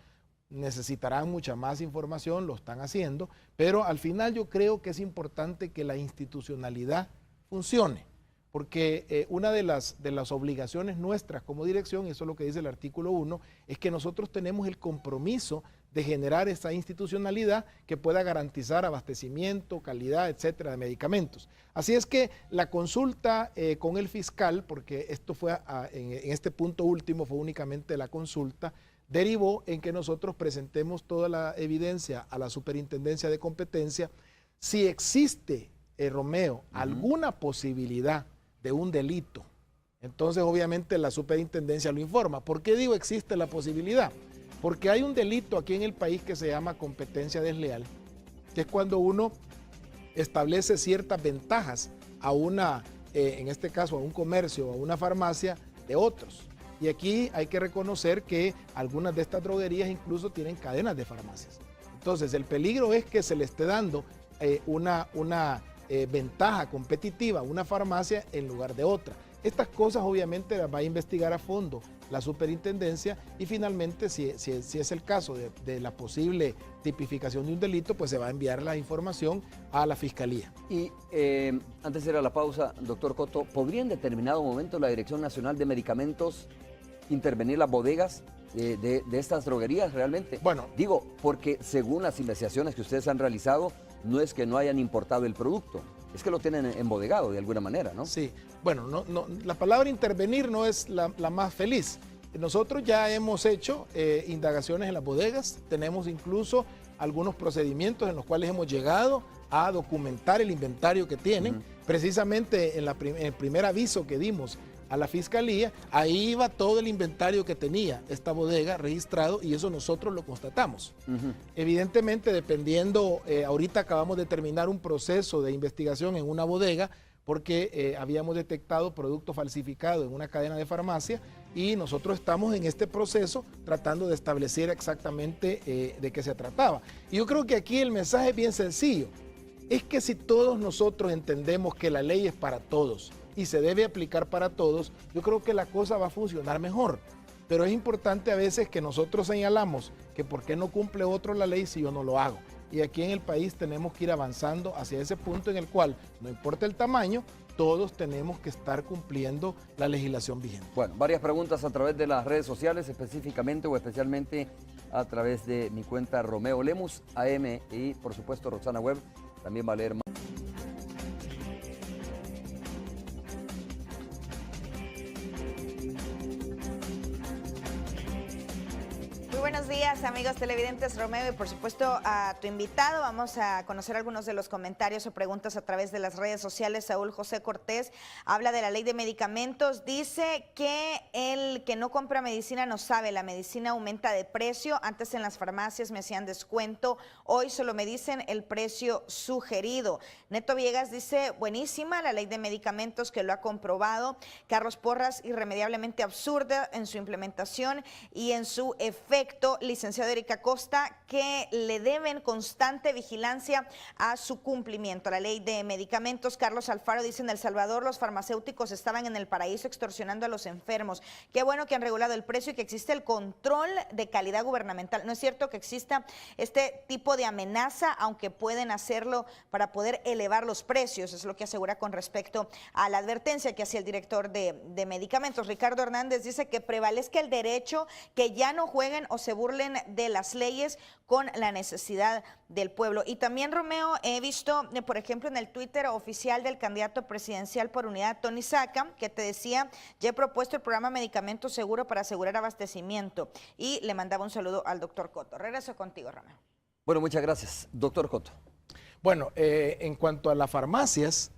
Necesitarán mucha más información, lo están haciendo, pero al final yo creo que es importante que la institucionalidad funcione, porque una de las obligaciones nuestras como dirección, y eso es lo que dice el artículo 1, es que nosotros tenemos el compromiso de generar esa institucionalidad que pueda garantizar abastecimiento, calidad, etcétera, de medicamentos. Así es que la consulta con el fiscal, porque esto fue en este punto último fue únicamente la consulta, derivó en que nosotros presentemos toda la evidencia a la Superintendencia de Competencia. Si existe, Romeo, alguna posibilidad de un delito, entonces obviamente la Superintendencia lo informa. ¿Por qué digo existe la posibilidad? Porque hay un delito aquí en el país que se llama competencia desleal, que es cuando uno establece ciertas ventajas a en este caso a un comercio o a una farmacia de otros. Y aquí hay que reconocer que algunas de estas droguerías incluso tienen cadenas de farmacias. Entonces el peligro es que se le esté dando una ventaja competitiva a una farmacia en lugar de otra. Estas cosas obviamente las va a investigar a fondo la superintendencia y finalmente si es el caso de la posible tipificación de un delito, pues se va a enviar la información a la Fiscalía. Y antes de ir a la pausa, doctor Cotto, ¿podría en determinado momento la Dirección Nacional de Medicamentos intervenir las bodegas de estas droguerías realmente? Bueno, digo, porque según las investigaciones que ustedes han realizado, no es que no hayan importado el producto, es que lo tienen embodegado de alguna manera, ¿no? Sí, bueno, la palabra intervenir no es la más feliz. Nosotros ya hemos hecho indagaciones en las bodegas, tenemos incluso algunos procedimientos en los cuales hemos llegado a documentar el inventario que tienen. Precisamente en el primer aviso que dimos a la Fiscalía, ahí iba todo el inventario que tenía esta bodega registrado y eso nosotros lo constatamos. Evidentemente, dependiendo, ahorita acabamos de terminar un proceso de investigación en una bodega porque habíamos detectado producto falsificado en una cadena de farmacia y nosotros estamos en este proceso tratando de establecer exactamente de qué se trataba. Y yo creo que aquí el mensaje es bien sencillo, es que si todos nosotros entendemos que la ley es para todos, y se debe aplicar para todos, yo creo que la cosa va a funcionar mejor. Pero es importante a veces que nosotros señalamos que por qué no cumple otro la ley si yo no lo hago. Y aquí en el país tenemos que ir avanzando hacia ese punto en el cual, no importa el tamaño, todos tenemos que estar cumpliendo la legislación vigente. Bueno, varias preguntas a través de las redes sociales, específicamente o especialmente a través de mi cuenta Romeo Lemus, AM, y por supuesto Roxana Web, también va a leer más. Buenos días, amigos televidentes. Romeo, y por supuesto a tu invitado. Vamos a conocer algunos de los comentarios o preguntas a través de las redes sociales. Saúl José Cortés habla de la ley de medicamentos. Dice que el que no compra medicina no sabe. La medicina aumenta de precio. Antes en las farmacias me hacían descuento. Hoy solo me dicen el precio sugerido. Neto Villegas dice, buenísima la ley de medicamentos que lo ha comprobado. Carlos Porras, irremediablemente absurda en su implementación y en su efecto. proyecto, licenciado Erika Costa, que le deben constante vigilancia a su cumplimiento. La ley de medicamentos, Carlos Alfaro dice: en El Salvador los farmacéuticos estaban en el paraíso extorsionando a los enfermos. Qué bueno que han regulado el precio y que existe el control de calidad gubernamental. No es cierto que exista este tipo de amenaza, aunque pueden hacerlo para poder elevar los precios, es lo que asegura con respecto a la advertencia que hacía el director de medicamentos. Ricardo Hernández dice que prevalezca el derecho, que ya no jueguen o se burlen de las leyes con la necesidad del pueblo. Y también, Romeo, he visto, por ejemplo, en el Twitter oficial del candidato presidencial por Unidad, Tony Saca, que te decía: ya he propuesto el programa Medicamento Seguro para asegurar abastecimiento. Y le mandaba un saludo al doctor Cotto. Regreso contigo, Romeo. Bueno, muchas gracias. Doctor Cotto. Bueno, en cuanto a las farmacias,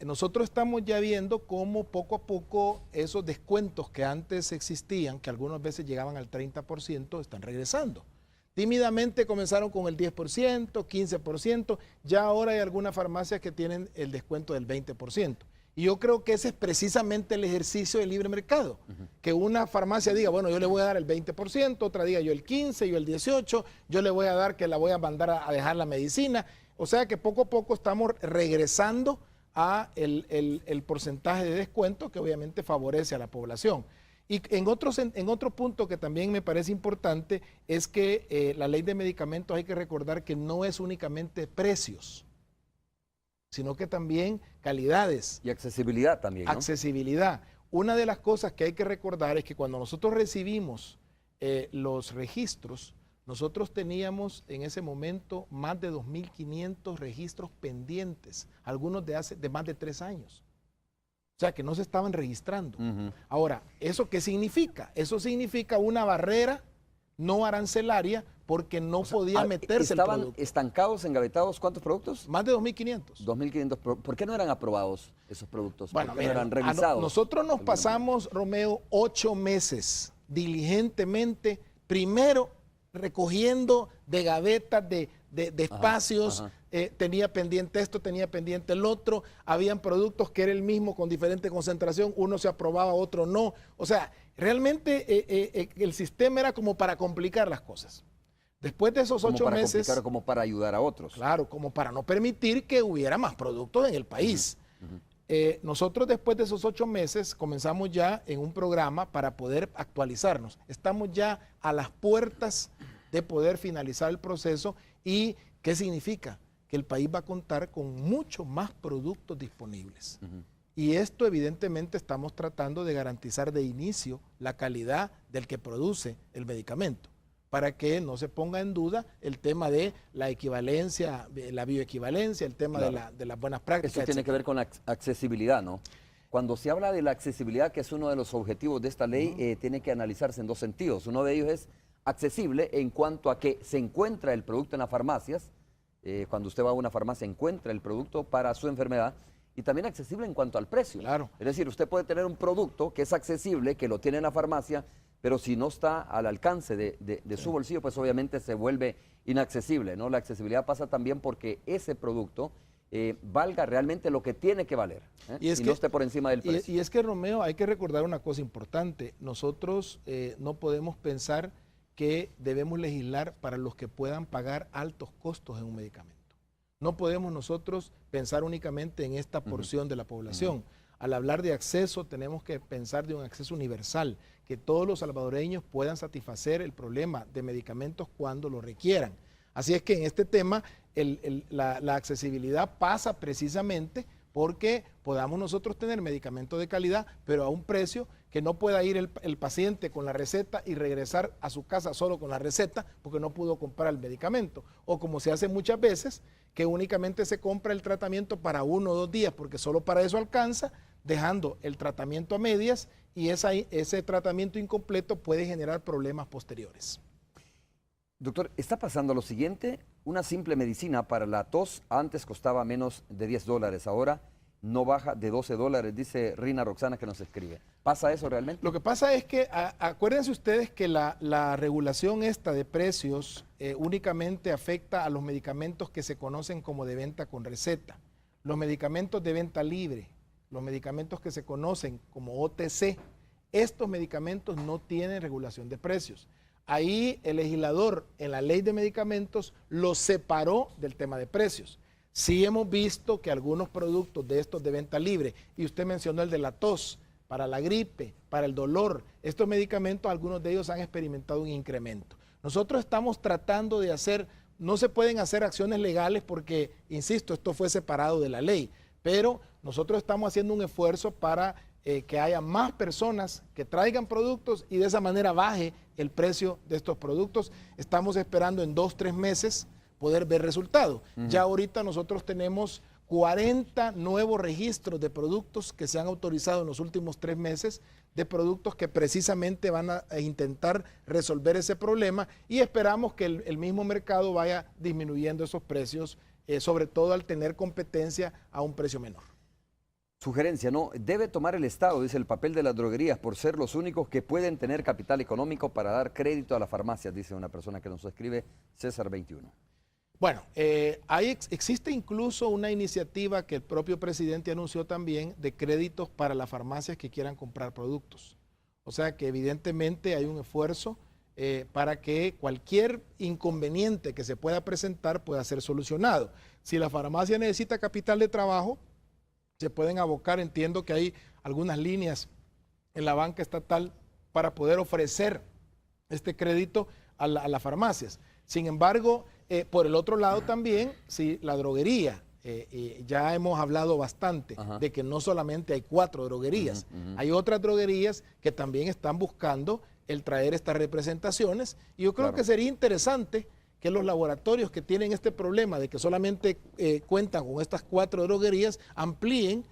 nosotros estamos ya viendo cómo poco a poco esos descuentos que antes existían, que algunas veces llegaban al 30%, están regresando. Tímidamente comenzaron con el 10%, 15%, ya ahora hay algunas farmacias que tienen el descuento del 20%. Y yo creo que ese es precisamente el ejercicio del libre mercado. Que una farmacia diga: bueno, yo le voy a dar el 20%, otra diga yo el 15%, yo el 18%, yo le voy a dar que la voy a mandar a dejar la medicina. O sea que poco a poco estamos regresando a el porcentaje de descuento que obviamente favorece a la población. Y en otro punto que también me parece importante es que la ley de medicamentos, hay que recordar que no es únicamente precios, sino que también calidades. Y accesibilidad también, ¿no? Accesibilidad. Una de las cosas que hay que recordar es que cuando nosotros recibimos los registros, nosotros teníamos en ese momento más de 2.500 registros pendientes, algunos de más de 3 años. O sea, que no se estaban registrando. Ahora, ¿eso qué significa? Eso significa una barrera no arancelaria, porque no podía meterse el producto. ¿Estaban estancados, engavetados cuántos productos? Más de 2.500. 2.500. ¿Por qué no eran aprobados esos productos? Bueno, ¿Por qué no eran revisados? Nosotros nos pasamos, Romeo, 8 meses diligentemente, primero recogiendo de gavetas, de espacios, tenía pendiente esto, tenía pendiente el otro, habían productos que era el mismo con diferente concentración, uno se aprobaba, otro no. O sea, realmente el sistema era como para complicar las cosas. Después de esos 8 meses... Como para ayudar a otros. Claro, como para no permitir que hubiera más productos en el país. Nosotros después de esos 8 meses comenzamos ya en un programa para poder actualizarnos. Estamos ya a las puertas de poder finalizar el proceso. ¿Y qué significa? Que el país va a contar con mucho más productos disponibles. Y esto evidentemente estamos tratando de garantizar de inicio la calidad del que produce el medicamento, para que no se ponga en duda el tema de la equivalencia, la bioequivalencia, el tema de las buenas prácticas. Eso tiene que ver con la accesibilidad, ¿no? Cuando se habla de la accesibilidad, que es uno de los objetivos de esta ley, tiene que analizarse en 2 sentidos. Uno de ellos es accesible en cuanto a que se encuentra el producto en las farmacias. Cuando usted va a una farmacia encuentra el producto para su enfermedad, y también accesible en cuanto al precio. Claro. Es decir, usted puede tener un producto que es accesible, que lo tiene en la farmacia, pero si no está al alcance de su bolsillo, pues obviamente se vuelve inaccesible, ¿no? La accesibilidad pasa también porque ese producto valga realmente lo que tiene que valer, y no esté por encima del precio. Y es que, Romeo, hay que recordar una cosa importante. Nosotros no podemos pensar que debemos legislar para los que puedan pagar altos costos en un medicamento. No podemos nosotros pensar únicamente en esta porción de la población. Al hablar de acceso, tenemos que pensar de un acceso universal, que todos los salvadoreños puedan satisfacer el problema de medicamentos cuando lo requieran. Así es que en este tema, la accesibilidad pasa precisamente porque podamos nosotros tener medicamentos de calidad, pero a un precio que no pueda ir el paciente con la receta y regresar a su casa solo con la receta porque no pudo comprar el medicamento. O como se hace muchas veces, que únicamente se compra el tratamiento para 1 o 2 días porque solo para eso alcanza, dejando el tratamiento a medias, y ese tratamiento incompleto puede generar problemas posteriores. Doctor, está pasando lo siguiente: una simple medicina para la tos antes costaba menos de $10, ahora no baja de $12, dice Rina Roxana, que nos escribe. ¿Pasa eso realmente? Lo que pasa es que, acuérdense ustedes que la regulación esta de precios únicamente afecta a los medicamentos que se conocen como de venta con receta. Los medicamentos de venta libre, los medicamentos que se conocen como OTC, estos medicamentos no tienen regulación de precios. ahí el legislador en la ley de medicamentos lo separó del tema de precios. Sí hemos visto que algunos productos de estos de venta libre, y usted mencionó el de la tos, para la gripe, para el dolor, estos medicamentos, algunos de ellos han experimentado un incremento. Nosotros estamos tratando de hacer, no se pueden hacer acciones legales porque, insisto, esto fue separado de la ley, pero nosotros estamos haciendo un esfuerzo para que haya más personas que traigan productos y de esa manera baje el precio de estos productos. Estamos esperando en 2 o 3 meses poder ver resultados. Ya ahorita nosotros tenemos 40 nuevos registros de productos que se han autorizado en los últimos 3 meses, de productos que precisamente van a intentar resolver ese problema, y esperamos que el mismo mercado vaya disminuyendo esos precios, sobre todo al tener competencia a un precio menor. Sugerencia, ¿no? Debe tomar el Estado, dice, el papel de las droguerías por ser los únicos que pueden tener capital económico para dar crédito a las farmacias, dice una persona que nos escribe, César 21. Bueno, existe incluso una iniciativa que el propio presidente anunció también de créditos para las farmacias que quieran comprar productos. O sea que evidentemente hay un esfuerzo para que cualquier inconveniente que se pueda presentar pueda ser solucionado. Si la farmacia necesita capital de trabajo, se pueden abocar, entiendo que hay algunas líneas en la banca estatal para poder ofrecer este crédito a las farmacias. Sin embargo, por el otro lado también, si la droguería, ya hemos hablado bastante de que no solamente hay 4 droguerías, hay otras droguerías que también están buscando el traer estas representaciones, y yo creo que sería interesante que los laboratorios que tienen este problema de que solamente cuentan con estas 4 droguerías amplíen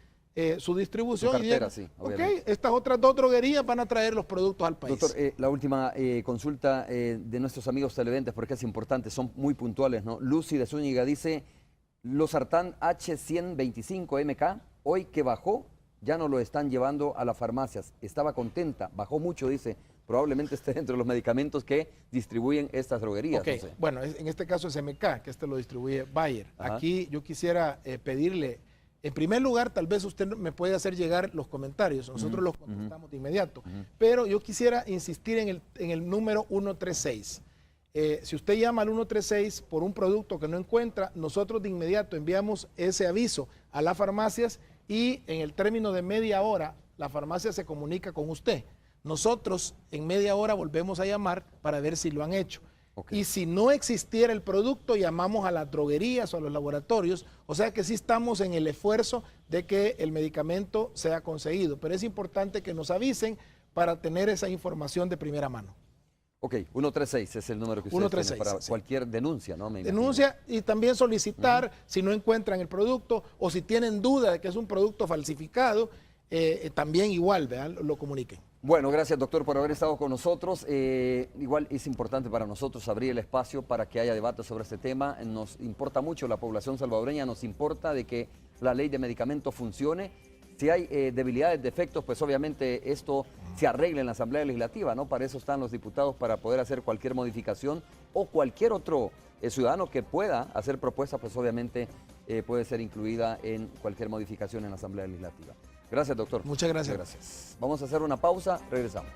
su distribución. Su cartera, y digan, ok, estas otras 2 droguerías van a traer los productos al país. Doctor, la última consulta de nuestros amigos televidentes, porque es importante, son muy puntuales, ¿no? Lucy de Zúñiga dice, Losartán H125MK, hoy que bajó, ya no lo están llevando a las farmacias. Estaba contenta, bajó mucho, dice, probablemente esté dentro de los medicamentos que distribuyen estas droguerías. Okay. No sé. Bueno, en este caso es MK, que lo distribuye Bayer. Aquí yo quisiera pedirle, en primer lugar, tal vez usted me puede hacer llegar los comentarios, nosotros los contestamos de inmediato, pero yo quisiera insistir en el número 136. Si usted llama al 136 por un producto que no encuentra, nosotros de inmediato enviamos ese aviso a las farmacias y en el término de media hora la farmacia se comunica con usted. Nosotros en media hora volvemos a llamar para ver si lo han hecho. Okay. Y si no existiera el producto, llamamos a las droguerías o a los laboratorios. O sea que sí estamos en el esfuerzo de que el medicamento sea conseguido. Pero es importante que nos avisen para tener esa información de primera mano. Ok, 136 es el número que usted tiene para cualquier denuncia, ¿no? Denuncia y también solicitar si no encuentran el producto o si tienen duda de que es un producto falsificado, también igual, ¿verdad? Lo comuniquen. Bueno, gracias doctor por haber estado con nosotros. Igual es importante para nosotros abrir el espacio para que haya debate sobre este tema. Nos importa mucho la población salvadoreña, nos importa de que la ley de medicamentos funcione. Si hay debilidades, defectos, pues obviamente esto se arregla en la Asamblea Legislativa, ¿no? Para eso están los diputados, para poder hacer cualquier modificación o cualquier otro ciudadano que pueda hacer propuestas, pues obviamente puede ser incluida en cualquier modificación en la Asamblea Legislativa. Gracias, doctor. Muchas gracias. Muchas gracias. Vamos a hacer una pausa, regresamos.